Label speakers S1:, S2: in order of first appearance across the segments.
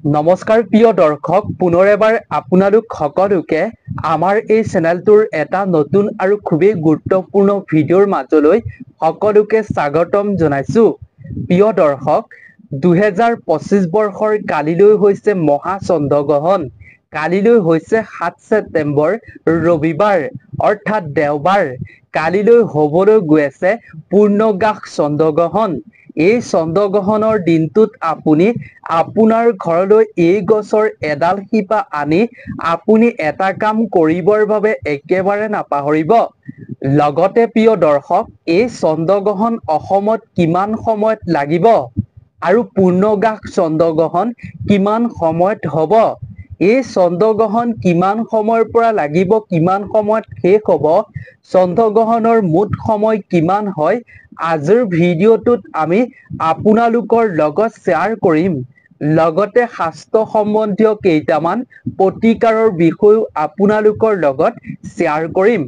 S1: নমস্কাৰ প্ৰিয় দৰ্শক, পুনৰ এবাৰ আপোনালোক সকলোকে আমাৰ এই চেনেলটোৰ এটা নতুন আৰু খুবেই গুৰুত্বপূৰ্ণ ভিডিঅ'ৰ মাজলৈ সকলোকে স্বাগতম জনাইছো। প্ৰিয় দৰ্শক, 2025 বৰ্ষৰ কালিলৈ হৈছে মহা চন্দ্ৰগ্ৰহণ। কালিলৈ হৈছে 7 ছেপ্টেম্বৰ ৰবিবাৰ অৰ্থাৎ দেওবাৰ। কালিলৈ হ'বলৈ গৈ আছে পূৰ্ণগ্ৰাস চন্দ্ৰগ্ৰহণ। এই চন্দ্ৰগ্ৰহণৰ দিনটোত আপুনি আপোনাৰ ঘৰলৈ এই গছৰ এডাল শিপা আনি আপুনি এটা কাম কৰিবৰ বাবে একেবাৰে নাপাহৰিব। লগতে প্ৰিয় দৰ্শক, এই চন্দ্ৰগ্ৰহণ অসমত কিমান সময়ত লাগিব আৰু পূৰ্ণগ্ৰাস চন্দ্ৰগ্ৰহণ কিমান সময়ত হ'ব, এই চন্দ্ৰগ্ৰহণ কিমান সময়ৰ পৰা লাগিব, কিমান সময়ত শেষ হ'ব, চন্দ্ৰগ্ৰহণৰ মুঠ সময় কিমান হয়, আজিৰ ভিডিঅ'টোত আমি আপোনালোকৰ লগত শ্বেয়াৰ কৰিম। লগতে শাস্ত্ৰ সম্বন্ধীয় কেইটামান প্ৰতিকাৰৰ বিষয়েও আপোনালোকৰ লগত শ্বেয়াৰ কৰিম।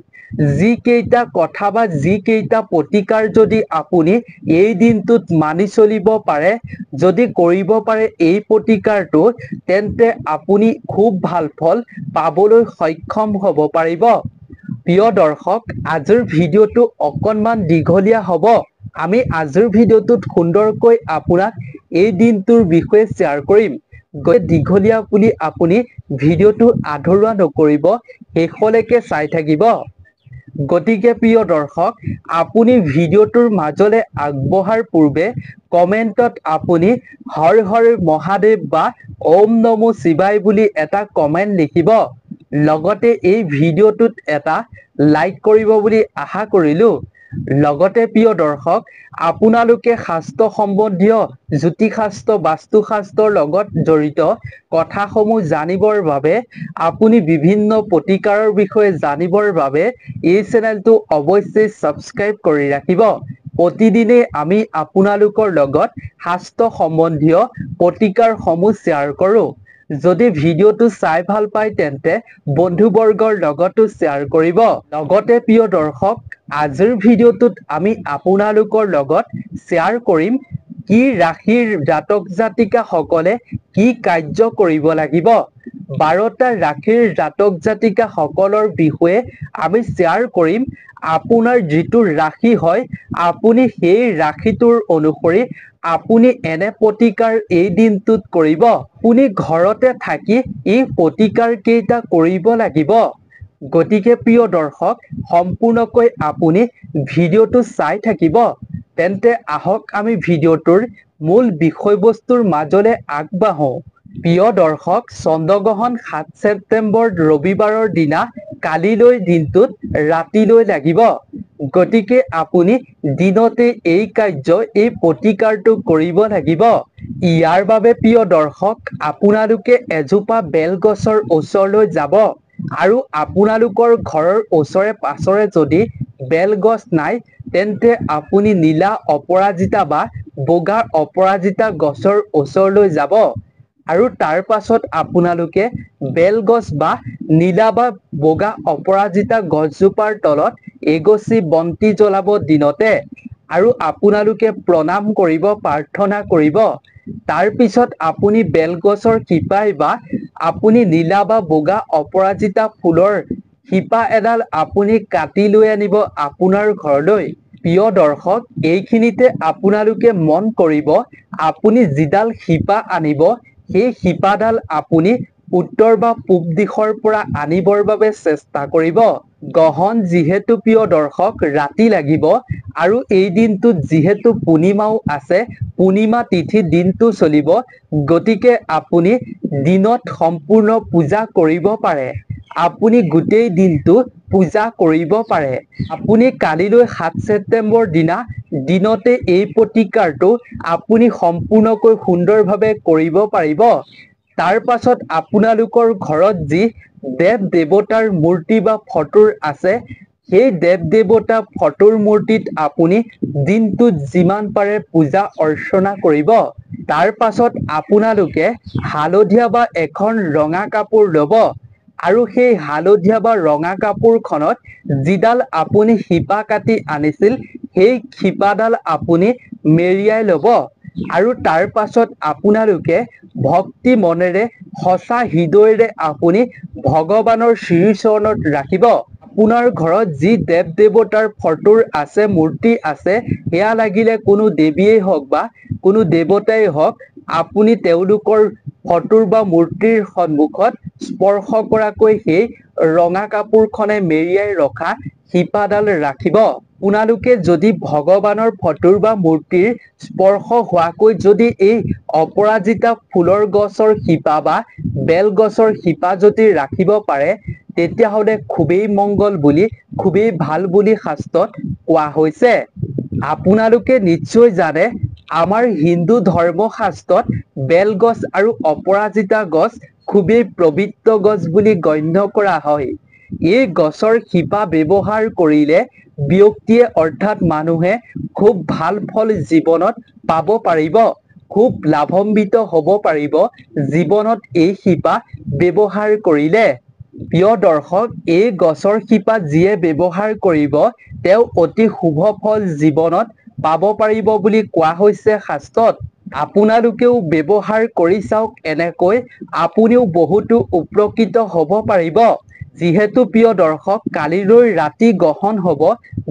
S1: যি কেইটা কথা বা যি কেইটা প্ৰতিকাৰ যদি আপুনি এই দিনটোত মানি চলিব পাৰে, যদি কৰিব পাৰে এই প্ৰতিকাৰটো, তেন্তে আপুনি খুব ভাল ফল পাবলৈ সক্ষম হ'ব পাৰিব। প্ৰিয় দৰ্শক, আজিৰ ভিডিঅ'টো অকণমান দীঘলীয়া হ'ব। আমি আজিৰ ভিডিঅ'টোত সুন্দৰকৈ আপোনাক এই দিনটোৰ বিষয়ে শ্বেয়াৰ কৰিম। দীঘলীয়া বুলি আপুনি ভিডিঅ'টো আধৰুৱা নকৰিব, শেষলৈকে চাই থাকিব। গতিকে প্ৰিয় দৰ্শক, আপুনি ভিডিঅ'টোৰ মাজলৈ আগবঢ়াৰ পূৰ্বে কমেণ্টত আপুনি হৰ হৰ মহাদেৱ বা ওম নমো শিৱায় বুলি এটা কমেণ্ট লিখিব। লগতে এই ভিডিঅ'টোত এটা লাইক কৰিব বুলি আশা কৰিলোঁ। লগতে প্ৰিয় দৰ্শক, আপোনালোকে শাস্ত্ৰ সম্বন্ধীয় জ্যোতিষশাস্ত্ৰ, বাস্তুশাস্ত্ৰৰ লগত জড়িত কথাসমূহ জানিবৰ বাবে, আপুনি বিভিন্ন প্ৰতিকাৰৰ বিষয়ে জানিবৰ বাবে এই চেনেলটো অৱশ্যেই ছাবস্ক্ৰাইব কৰি ৰাখিব। প্ৰতিদিনে আমি আপোনালোকৰ লগত শাস্ত্ৰ সম্বন্ধীয় প্ৰতিকাৰসমূহ শ্বেয়াৰ কৰোঁ। যদি ভিডিঅ'টো চাই ভাল পায় তেন্তে বন্ধুবৰ্গৰ লগতো শ্বেয়াৰ কৰিব। লগতে প্ৰিয় দৰ্শক, আজিৰ ভিডিঅ'টোত আমি আপোনালোকৰ লগত শ্বেয়াৰ কৰিম কি ৰাশিৰ জাতক জাতিকাসকলে কি কাৰ্য কৰিব লাগিব। 12টা ৰাশিৰ জাতক জাতিকাসকলৰ বিষয়ে আমি শ্বেয়াৰ কৰিম। আপোনাৰ যিটো ৰাশি হয়, আপুনি সেই ৰাশিটোৰ অনুসৰি আপুনি এনে প্ৰতিকাৰ এই দিনটোত কৰিব। আপুনি ঘৰতে থাকি এই প্ৰতিকাৰ কেইটা কৰিব লাগিব। গতিকে প্ৰিয় দৰ্শক, সম্পূৰ্ণকৈ আপুনি ভিডিঅ'টো চাই থাকিব। তেন্তে আহক আমি ভিডিঅ'টোৰ মূল বিষয়বস্তুৰ মাজলৈ আগবাঢ়ো। প্ৰিয় দৰ্শক, চন্দ্ৰগ্ৰহণ 7 ছেপ্টেম্বৰ ৰবিবাৰৰ দিনা কালিলৈ দিনটোত ৰাতিলৈ লাগিব। গতিকে আপুনি দিনতে এই কাৰ্য, এই প্ৰতিকাৰটো কৰিব লাগিব। ইয়াৰ বাবে প্ৰিয় দৰ্শক, আপোনালোকে এজোপা বেলগছৰ ওচৰলৈ যাব আৰু আপোনালোকৰ ঘৰৰ ওচৰে পাছৰে যদি বেলগছ নাই, তেন্তে আপুনি নীলা অপৰাজিতা বা বগা অপৰাজিতা গছৰ ওচৰলৈ যাব আৰু তাৰ পাছত আপোনালোকে বেলগছ বা নীলা বা বগা অপৰাজিতা গছজোপাৰ তলত এগছি বন্তি জ্বলাব দিনতে আৰু আপোনালোকে প্ৰণাম কৰিব, প্ৰাৰ্থনা কৰিব। তাৰ পিছত আপুনি বেলগছৰ শিপাই বা আপুনি নীলা বা বগা অপৰাজিতা ফুলৰ শিপা এডাল আপুনি কাটি লৈ আনিব আপোনাৰ ঘৰলৈ। প্ৰিয় দৰ্শক, এইখিনিতে আপোনালোকে মন কৰিব, আপুনি যিডাল শিপা আনিব, সেই শিপাডাল আপুনি উত্তৰ বা পূব দিশৰ পৰা আনিবৰ বাবে চেষ্টা কৰিব। গ্ৰহণ যিহেতু প্ৰিয় দৰ্শক ৰাতি লাগিব আৰু এই দিনটোত যিহেতু পূৰ্ণিমাও আছে, পূৰ্ণিমা তিথি দিনটো চলিব, গতিকে আপুনি দিনত সম্পূৰ্ণ পূজা কৰিব পাৰে। আপুনি গোটেই দিনটো পূজা কৰিব পাৰে। আপুনি কালিলৈ 7 ছেপ্টেম্বৰ দিনা দিনতে এই প্ৰতিকাৰটো আপুনি সম্পূৰ্ণকৈ সুন্দৰভাৱে কৰিব পাৰিব। তাৰ পাছত আপোনালোকৰ ঘৰত যি দেৱ দেৱতাৰ মূৰ্তি বা ফটো আছে, সেই দেৱ দেৱতা ফটোৰ মূৰ্তিত আপুনি দিনটোত যিমান পাৰে পূজা অৰ্চনা কৰিব। তাৰ পাছত আপোনালোকে হালধীয়া বা এখন ৰঙা কাপোৰ ল'ব আৰু সেই হালধীয়া বা ৰঙা কাপোৰখনত যিডাল আপুনি শিপা কাটি আনিছিল, সেই শিপাডাল আপুনি মেৰিয়াই ল'ব। আৰু তাৰ পাছত আপোনালোকে ভক্তি মনেৰে সঁচা হৃদয়েৰে আপুনি ভগৱানৰ শ্ৰীচৰণত ৰাখিব। আপোনাৰ ঘৰত যি দেৱ দেৱতাৰ ফটোৰ আছে, মূৰ্তি আছে, সেয়া লাগিলে কোনো দেৱীয়েই হওক বা কোনো দেৱতাই হওক, আপুনি তেওঁলোকৰ ফটোৰ বা মূৰ্তিৰ সন্মুখত স্পৰ্শ কৰাকৈ সেই ৰঙা কাপোৰখনে মেৰিয়াই ৰখা শিপাডাল ৰাখিব। আপোনালোকে যদি ভগৱানৰ ফটোৰ বা মূৰ্তিৰ স্পৰ্শ হোৱাকৈ যদি এই অপৰাজিতা ফুলৰ গছৰ শিপা বা বেল গছৰ শিপা যদি ৰাখিব পাৰে, তেতিয়াহ'লে খুবেই মংগল বুলি, খুবেই ভাল বুলি শাস্ত্ৰত কোৱা হৈছে। আপোনালোকে নিশ্চয় জানে, আমাৰ হিন্দু ধৰ্মশাস্ত্ৰত বেলগছ আৰু অপৰাজিতা গছ খুবেই পবিত্ৰ গছ বুলি গণ্য কৰা হয়। এই গছৰ শিপা ব্যৱহাৰ কৰিলে ব্যক্তিয়ে অৰ্থাৎ মানুহে খুব ভাল ফল জীৱনত পাব পাৰিব, খুব লাভান্বিত হ'ব পাৰিব জীৱনত এই শিপা ব্যৱহাৰ কৰিলে। প্ৰিয় দৰ্শক, এই গছৰ শিপা যিয়ে ব্যৱহাৰ কৰিব, তেওঁ অতি শুভ ফল জীৱনত পাব পাৰিব বুলি কোৱা হৈছে শাস্ত্ৰত। আপোনালোকেও ব্যৱহাৰ কৰি চাওক, এনেকৈ আপুনিও বহুতো উপকৃত হ'ব পাৰিব। যিহেতু প্ৰিয় দৰ্শক, কালিলৈ ৰাতি গ্ৰহণ হ'ব,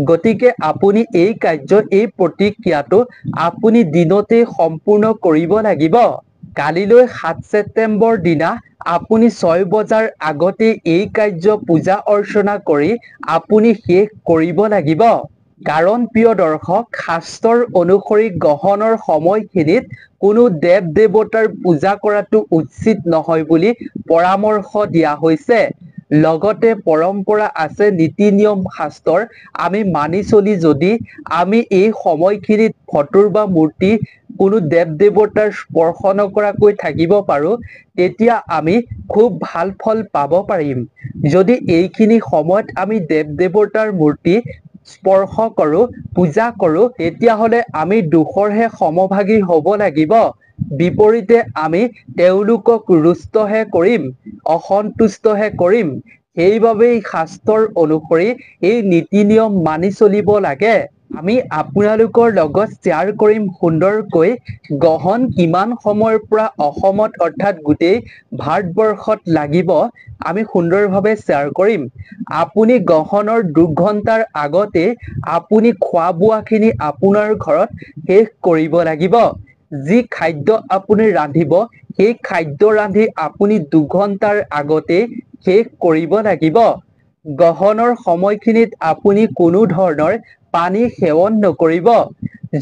S1: গতিকে আপুনি এই কাৰ্য, এই প্ৰতিক্ৰিয়াটো আপুনি দিনতেই সম্পূৰ্ণ কৰিব লাগিব। কালিলৈ ৭ ছেপ্টেম্বৰ দিনা আপুনি ৬ বজাৰ আগতে এই কাৰ্য পূজা অৰ্চনা কৰি আপুনি শেষ কৰিব লাগিব। কাৰণ প্ৰিয় দৰ্শক, শাস্ত্ৰৰ অনুসৰি গ্ৰহণৰ সময়খিনিত কোনো দেৱ দেৱতাৰ পূজা কৰাটো উচিত নহয় বুলি পৰামৰ্শ দিয়া হৈছে। লগতে পৰম্পৰা আছে, নীতি নিয়ম শাস্ত্ৰৰ আমি মানি চলি যদি আমি এই সময়খিনিত ফটোৰ বা মূৰ্তি কোনো দেৱ দেৱতাৰ স্পৰ্শ নকৰাকৈ থাকিব পাৰোঁ, তেতিয়া আমি খুব ভাল ফল পাব পাৰিম। যদি এইখিনি সময়ত আমি দেৱ দেৱতাৰ মূৰ্তি স্পৰ্শ কৰোঁ, পূজা কৰোঁ, তেতিয়াহ'লে আমি দুখৰহে সমভাগী হ'ব লাগিব। বিপৰীতে আমি তেওঁলোকক ৰুষ্টহে কৰিম, অসন্তুষ্টহে কৰিম। সেইবাবেই শাস্ত্ৰৰ অনুসৰি এই নীতি নিয়ম মানি চলিব লাগে। আমি আপোনালোকৰ লগত শ্বেয়াৰ কৰিম সুন্দৰকৈ গ্ৰহণ কিমান সময়ৰ পৰা অসমত অৰ্থাৎ গোটেই ভাৰতবৰ্ষত লাগিব, আমি সুন্দৰভাৱে শ্বেয়াৰ কৰিম। আপুনি গ্ৰহণৰ ২ ঘণ্টাৰ আগতে আপুনি খোৱা বোৱাখিনি আপোনাৰ ঘৰত শেষ কৰিব লাগিব। যি খাদ্য আপুনি ৰান্ধিব, সেই খাদ্য ৰান্ধি আপুনি ২ ঘণ্টাৰ আগতে শেষ কৰিব লাগিব। গ্ৰহণৰ সময়খিনিত আপুনি কোনো ধৰণৰ পানী সেৱন নকৰিব।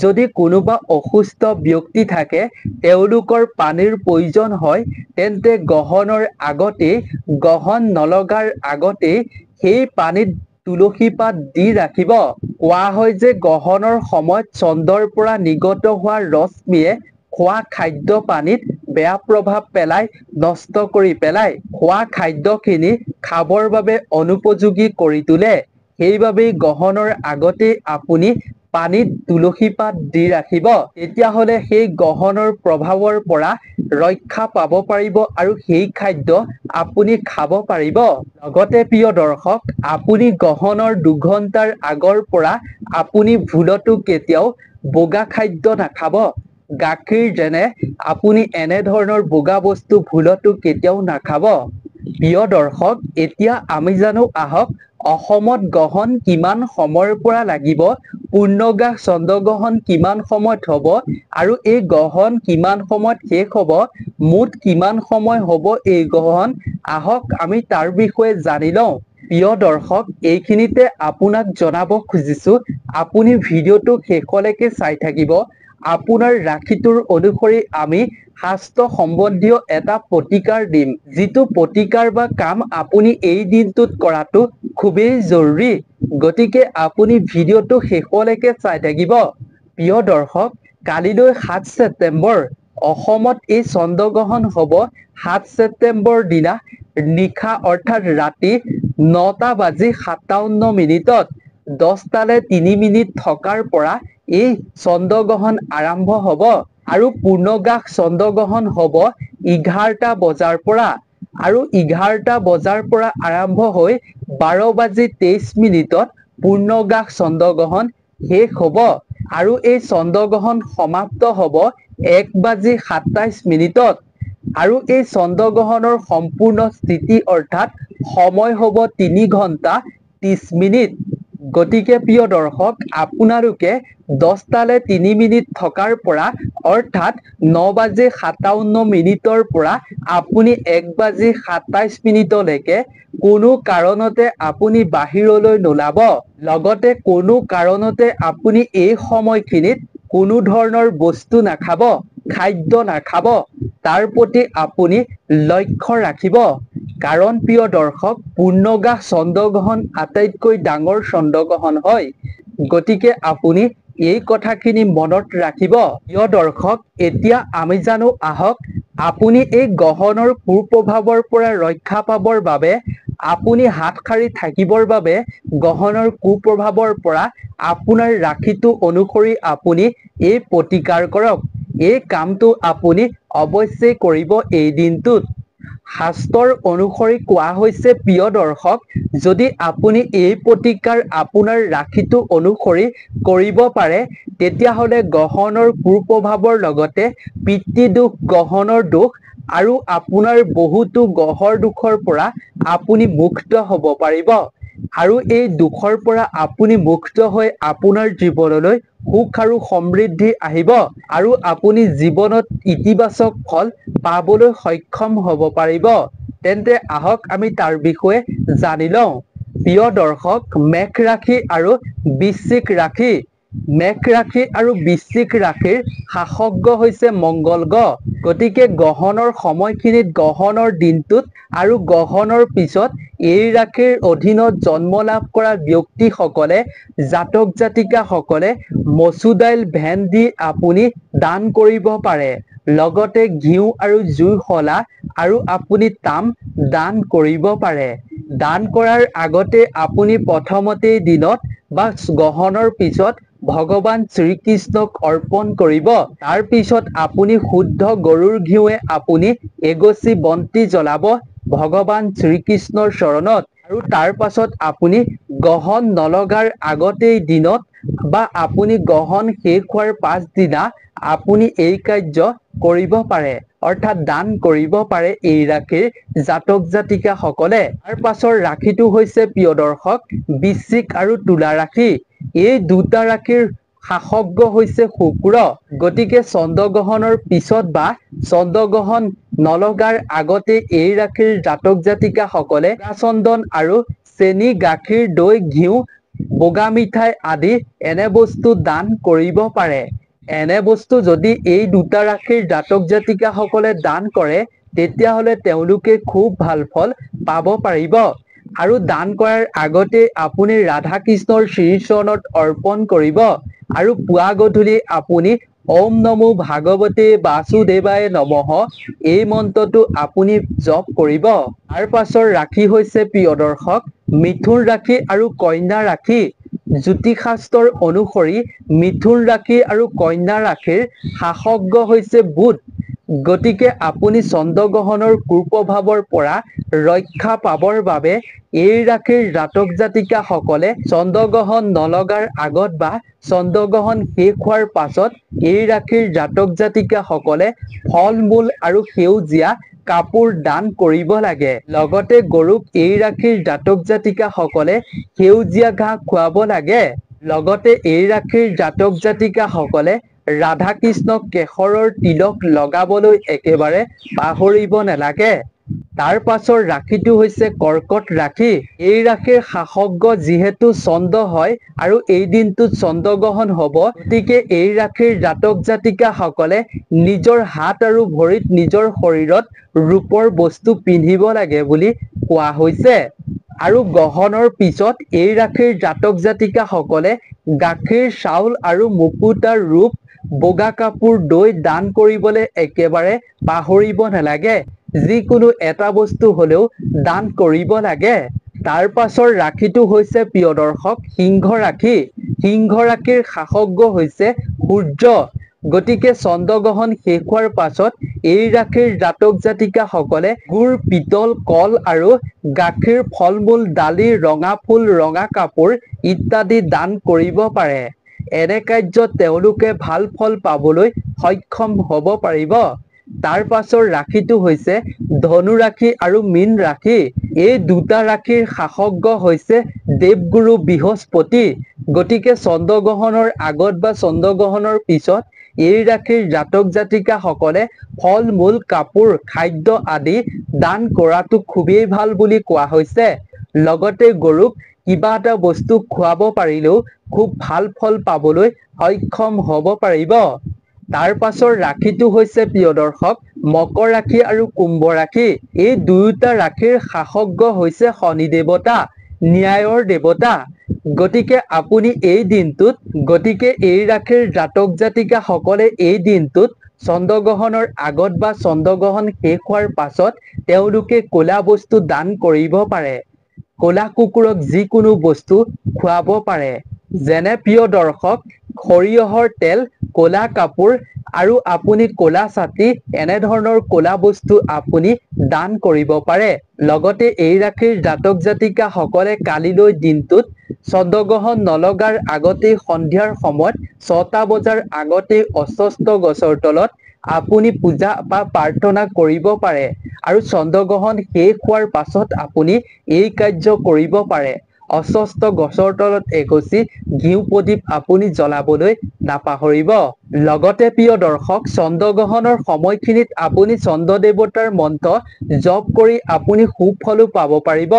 S1: যদি কোনোবা অসুস্থ ব্যক্তি থাকে, তেওঁলোকৰ পানীৰ প্ৰয়োজন হয়, তেন্তে গ্ৰহণৰ আগতেই, গ্ৰহণ নলগাৰ আগতেই সেই পানীত তুলসী পাত দি ৰাখিব। কোৱা হয় যে গ্ৰহণৰ সময়ত চন্দ্ৰৰ পৰা নিৰ্গত হোৱা ৰশ্মিয়ে খোৱা খাদ্য পানীত বেয়া প্ৰভাৱ পেলাই, নষ্ট কৰি পেলাই। খোৱা খাদ্যখিনি খাবৰ বাবে অনুপযোগী কৰি তোলে। সেইবাবেই গ্ৰহণৰ আগতেই আপুনি পানীত তুলসী পাত দি ৰাখিব। তেতিয়াহ'লে সেই গ্ৰহণৰ প্ৰভাৱৰ পৰা ৰক্ষা পাব পাৰিব আৰু সেই খাদ্য আপুনি খাব পাৰিব। লগতে প্ৰিয় দৰ্শক, আপুনি গ্ৰহণৰ ২ ঘণ্টাৰ আগৰ পৰা আপুনি ভুলতো কেতিয়াও বগা খাদ্য নাখাব। গাখীৰ যেনে আপুনি এনেধৰণৰ বগা বস্তু ভুলতো কেতিয়াও নাখাব। প্ৰিয় দৰ্শক, এতিয়া আমি জানো আহক, অসমত গ্ৰহণ কিমান সময়ৰ পৰা লাগিব, পূৰ্ণগ্ৰাস চন্দ্ৰগ্ৰহণ কিমান সময়ত হ'ব আৰু এই গ্ৰহণ কিমান সময়ত শেষ হ'ব, মুঠ কিমান সময় হ'ব এই গ্ৰহণ, আহক আমি তাৰ বিষয়ে জানি লওঁ। প্ৰিয় দৰ্শক, এইখিনিতে আপোনাক জনাব খুজিছোঁ, আপুনি ভিডিঅ'টো শেষলৈকে চাই থাকিব। আপোনাৰ ৰাশিটোৰ অনুসৰি আমি শাস্ত্ৰ সম্বন্ধীয় এটা প্ৰতিকাৰ দিম। যিটো প্ৰতিকাৰ বা কাম আপুনি এই দিনটোত কৰাটো খুবেই জৰুৰী। গতিকে আপুনি ভিডিঅ'টো শেষলৈকে চাই থাকিব। প্ৰিয় দৰ্শক, কালিলৈ ৭ ছেপ্টেম্বৰ, অসমত এই চন্দ্ৰগ্ৰহণ হ'ব ৭ ছেপ্টেম্বৰ দিনা নিশা অৰ্থাৎ ৰাতি ৯:৫৭ 10টালৈ ৩ মিনিট থকাৰ পৰা এই চন্দ্ৰগ্ৰহণ আৰম্ভ হ'ব আৰু পূৰ্ণগ্ৰাস চন্দ্ৰগ্ৰহণ হ'ব 11টা বজাৰ পৰা আৰু 11টা বজাৰ পৰা আৰম্ভ হৈ 12:23 পূৰ্ণগ্ৰাস চন্দ্ৰগ্ৰহণ শেষ হ'ব আৰু এই চন্দ্ৰগ্ৰহণ সমাপ্ত হ'ব 1:27 আৰু এই চন্দ্ৰগ্ৰহণৰ সম্পূৰ্ণ স্থিতি অৰ্থাৎ সময় হ'ব 3 ঘণ্টা 30 মিনিট। গতিকে প্ৰিয় দৰ্শক, আপোনালোকে 10টালৈ 3 মিনিট থকাৰ পৰা অৰ্থাৎ 9:57 পৰা আপুনি 1:27 কোনো কাৰণতে আপুনি বাহিৰলৈ নোলাব। লগতে কোনো কাৰণতে আপুনি এই সময়খিনিত কোনো ধৰণৰ বস্তু নাখাব, খাদ্য নাখাব। তাৰ প্ৰতি আপুনি লক্ষ্য ৰাখিব। কাৰণ প্ৰিয় দৰ্শক, পূৰ্ণগ্ৰাস চন্দ্ৰগ্ৰহণ আটাইতকৈ ডাঙৰ চন্দ্ৰগ্ৰহণ হয়। গতিকে আপুনি এই কথাখিনি মনত ৰাখিব। প্ৰিয় দৰ্শক, এতিয়া আমি জানো আহক, আপুনি এই গ্ৰহণৰ কুপ্ৰভাৱৰ পৰা ৰক্ষা পাবৰ বাবে, আপুনি হাত সাৰি থাকিবৰ বাবে গ্ৰহণৰ কুপ্ৰভাৱৰ পৰা আপোনাৰ ৰাশিটো অনুসৰি আপুনি এই প্ৰতিকাৰ কৰক। এই কামটো আপুনি অৱশ্যেই কৰিব এই দিনটোত। শাস্ত্ৰৰ অনুসৰি কোৱা হৈছে প্ৰিয় দৰ্শক, যদি আপুনি এই প্ৰতিকাৰ আপোনাৰ ৰাশিটো অনুসৰি কৰিব পাৰে, তেতিয়াহ'লে গ্ৰহণৰ কুপ্ৰভাৱৰ লগতে পিতৃদোষ, গ্ৰহণৰ দোষ আৰু আপোনাৰ বহুতো গ্ৰহৰ দোষৰ পৰা আপুনি মুক্ত হ'ব পাৰিব। আৰু এই দোষৰ পৰা আপুনি মুক্ত হৈ আপোনাৰ জীৱনলৈ সুখ আৰু সমৃদ্ধি আহিব আৰু আপুনি জীৱনত ইতিবাচক ফল পাবলৈ সক্ষম হ'ব পাৰিব। তেন্তে আহক আমি তাৰ বিষয়ে জানি লওঁ। প্ৰিয় দৰ্শক, মেষ ৰাশি আৰু বৃশ্চিক ৰাশি। মেষ ৰাশি আৰু বৃশ্চিক ৰাশিৰ শাসক হৈছে মংগল গ্ৰহ। গতিকে গ্ৰহণৰ সময়খিনিত, গ্ৰহণৰ দিনটোত আৰু গ্ৰহণৰ পিছত এই ৰাশিৰ অধীনত জন্ম লাভ কৰা ব্যক্তিসকলে, জাতক জাতিকাসকলে মচুৰ দাইল, ভেন্দি আপুনি দান কৰিব পাৰে। লগতে ঘিউ আৰু জুই শলা আৰু আপুনি তাম দান কৰিব পাৰে। দান কৰাৰ আগতে আপুনি প্ৰথমতেই দিনত বা গ্ৰহণৰ পিছত ভগৱান শ্ৰীকৃষ্ণক অৰ্পণ কৰিব। তাৰ পিছত আপুনি শুদ্ধ গৰুৰ ঘিউৱে আপুনি এগছি বন্তি জ্বলাব ভগৱান শ্ৰীকৃষ্ণৰ চৰণত। আৰু তাৰ পাছত আপুনি গ্ৰহণ নলগাৰ আগতেই দিনত বা আপুনি গ্ৰহণ শেষ হোৱাৰ পাছদিনা আপুনি এই কাৰ্য কৰিব পাৰে, অৰ্থাৎ দান কৰিব পাৰে এই ৰাশিৰ জাতক জাতিকাসকলে। তাৰ পাছৰ ৰাশিটো হৈছে প্ৰিয় দৰ্শক বৃশ্চিক আৰু তুলা ৰাশি। এই দুটা ৰাশিৰ শাসক হৈছে শুক্ৰ। গতিকে চন্দ্ৰগ্ৰহণৰ পিছত বা চন্দ্ৰগ্ৰহণ নলগাৰ আগতে এই ৰাশিৰ জাতক জাতিকাসকলে চন্দন আৰু চেনি, গাখীৰ, দৈ, ঘিউ, বগা মিঠাই আদি এনে বস্তু দান কৰিব পাৰে। এনে বস্তু যদি এই দুটা ৰাশিৰ জাতক জাতিকাসকলে দান কৰে, তেতিয়াহ'লে তেওঁলোকে খুব ভাল ফল পাব পাৰিব। আৰু দান কৰাৰ আগতে আপুনি ৰাধা কৃষ্ণৰ শ্ৰীচৰণত অৰ্পণ কৰিব। আৰু পুৱা গধূলি আপুনি ওম নমো ভাগৱতে বাসুদেৱায় নমঃ এই মন্ত্ৰটো আপুনি জপ কৰিব। তাৰ পাছৰ ৰাশি হৈছে প্ৰিয় দৰ্শক মিথুন ৰাশি আৰু কন্যা ৰাশি। জ্যোতিষ শাস্ত্ৰৰ অনুসৰি মিথুন ৰাশি আৰু কন্যা ৰাশিৰ শাসক হৈছে বুধ। গতিকে আপুনি চন্দ্ৰগ্ৰহণৰ কুপ্ৰভাৱৰ পৰা ৰক্ষা পাবৰ বাবে এই ৰাশিৰ জাতক জাতিকাসকলে চন্দ্ৰগ্ৰহণ নলগাৰ আগত বা চন্দ্ৰগ্ৰহণ শেষ হোৱাৰ পাছত এই ৰাশিৰ জাতক জাতিকাসকলে ফল মূল আৰু সেউজীয়া কাপোৰ দান কৰিব লাগে। লগতে গৰুক এই ৰাশিৰ জাতক জাতিকাসকলে সেউজীয়া ঘাঁহ খুৱাব লাগে। লগতে এই ৰাশিৰ জাতক জাতিকাসকলে ৰাধা কৃষ্ণক কেশৰৰ তিলক লগাবলৈ একেবাৰে পাহৰিব নালাগে। তাৰ পাছৰ ৰাশিটো হৈছে কৰ্কট ৰাশি। এই ৰাশিৰ শাসক যিহেতু চন্দ্ৰ হয় আৰু এই দিনটোত চন্দ্ৰগ্ৰহণ হ'ব, গতিকে এই ৰাশিৰ জাতক জাতিকাসকলে নিজৰ হাত আৰু ভৰিত, নিজৰ শৰীৰত ৰূপৰ বস্তু পিন্ধিব লাগে বুলি কোৱা হৈছে। আৰু গ্ৰহণৰ পিছত এই ৰাশিৰ জাতক জাতিকাসকলে গাখীৰ, চাউল আৰু মুকুতাৰ ৰূপ, বগা কাপোৰ, দৈ দান কৰিবলৈ একেবাৰে পাহৰিব নালাগে। যিকোনো এটা বস্তু হ'লেও দান কৰিব লাগে। তাৰ পাছৰ ৰাশিটো হৈছে প্ৰিয় দৰ্শক সিংহ ৰাশি। সিংহ ৰাশিৰ শাসক হৈছে সূৰ্য। গতিকে চন্দ্ৰগ্ৰহণ শেষ হোৱাৰ পাছত এই ৰাশিৰ জাতক জাতিকাসকলে গুৰ, পিতল, কল আৰু গাখীৰ, ফল মূল, দালি, ৰঙা ফুল, ৰঙা কাপোৰ ইত্যাদি দান কৰিব পাৰে। এনে কাৰ্যত তেওঁলোকে ভাল ফল পাবলৈ সক্ষম হ'ব পাৰিব। তাৰ পাছৰ ৰাশিটো হৈছে ধনু ৰাশি আৰু মীন ৰাশি। এই দুটা ৰাশিৰ শাসক হৈছে দেৱগুৰু বৃহস্পতি। গতিকে চন্দ্ৰগ্ৰহণৰ আগত বা চন্দ্ৰগ্ৰহণৰ পিছত এই ৰাশিৰ জাতক জাতিকাসকলে ফল মূল কাপোৰ খাদ্য আদি দান কৰাটো খুবেই ভাল বুলি কোৱা হৈছে। লগতে গৰুক কিবা এটা বস্তু খুৱাব পাৰিলেও খুব ভাল ফল পাবলৈ সক্ষম হ'ব পাৰিব। তাৰ পাছৰ ৰাশিটো হৈছে প্ৰিয় দৰ্শক মকৰ ৰাশি আৰু কুম্ভ ৰাশি। এই দুয়োটা ৰাশিৰ শাসক হৈছে শনি দেৱতা, ন্যায়ৰ দেৱতা। গতিকে আপুনি এই ৰাশিৰ জাতক জাতিকাসকলে এই দিনটোত চন্দ্ৰগ্ৰহণৰ আগত বা চন্দ্ৰগ্ৰহণ শেষ হোৱাৰ পাছত তেওঁলোকে ক'লা বস্তু দান কৰিব পাৰে। ক'লা কুকুৰক যিকোনো বস্তু খুৱাব পাৰে। যেনে প্ৰিয় দৰ্শক সৰিয়হৰ তেল, ক'লা কাপোৰ আৰু আপুনি ক'লা ছাতি এনেধৰণৰ ক'লা বস্তু আপুনি দান কৰিব পাৰে। লগতে এই ৰাশিৰ জাতক জাতিকাসকলে কালিলৈ দিনটোত চন্দ্ৰগ্ৰহণ নলগাৰ আগতেই সন্ধিয়াৰ সময়ত 6টা বজাৰ আগতেই অশ্বস্থ গছৰ তলত আপুনি পূজা বা প্ৰাৰ্থনা কৰিব পাৰে আৰু চন্দ্ৰগ্ৰহণ শেষ হোৱাৰ পাছত আপুনি এই কাৰ্য কৰিব পাৰে। অশ্বস্থ গছৰ তলত এগছি ঘিউ প্ৰদীপ আপুনি জ্বলাবলৈ নাপাহৰিব। লগতে প্ৰিয় দৰ্শক চন্দ্ৰগ্ৰহণৰ সময়খিনিত আপুনি চন্দ্ৰ দেৱতাৰ মন্ত্ৰ জপ কৰি আপুনি সুফলো পাব পাৰিব।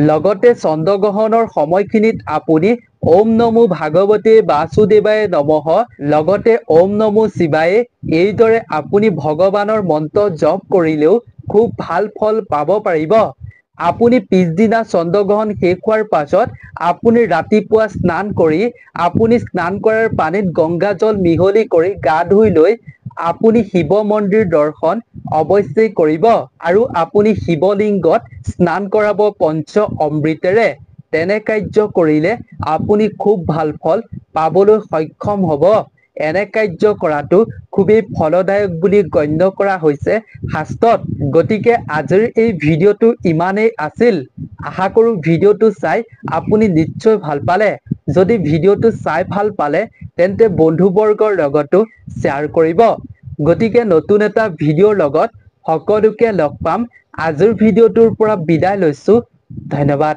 S1: লগতে চন্দ্ৰগ্ৰহণৰ সময়খিনিত আপুনি ওম নমো ভাগৱতে বাসুদেৱায় নমঃ লগতে ওম নমো শিৱায়ে এইদৰে আপুনি ভগৱানৰ মন্ত্ৰ জপ কৰিলেও খুব ভাল ফল পাব পাৰিব। আপুনি পিছদিনা চন্দ্ৰগ্ৰহণ শেষ হোৱাৰ পাছত আপুনি ৰাতিপুৱা স্নান কৰি আপুনি স্নান কৰাৰ পানীত গংগা জল মিহলি কৰি গা ধুই লৈ আপুনি শিৱ মন্দিৰ দৰ্শন অৱশ্যেই কৰিব আৰু আপুনি শিৱলিংগত স্নান কৰাব পঞ্চ অমৃতেৰে। তেনে কাৰ্য কৰিলে আপুনি খুব ভাল ফল পাবলৈ সক্ষম হ'ব। এনে কাৰ্য কৰাটো খুবেই ফলদায়ক বুলি গণ্য কৰা হৈছে শাস্ত্ৰত। গতিকে আজিৰ এই ভিডিঅ'টো ইমানেই আছিল। আশা কৰোঁ ভিডিঅ'টো চাই আপুনি নিশ্চয় ভাল পালে। যদি ভিডিঅ'টো চাই ভাল পালে তেন্তে বন্ধুবৰ্গৰ লগতো শ্বেয়াৰ কৰিব। গতিকে নতুন এটা ভিডিঅ'ৰ লগত সকলোকে লগ পাম। আজিৰ ভিডিঅ'টোৰ পৰা বিদায় লৈছোঁ। ধন্যবাদ।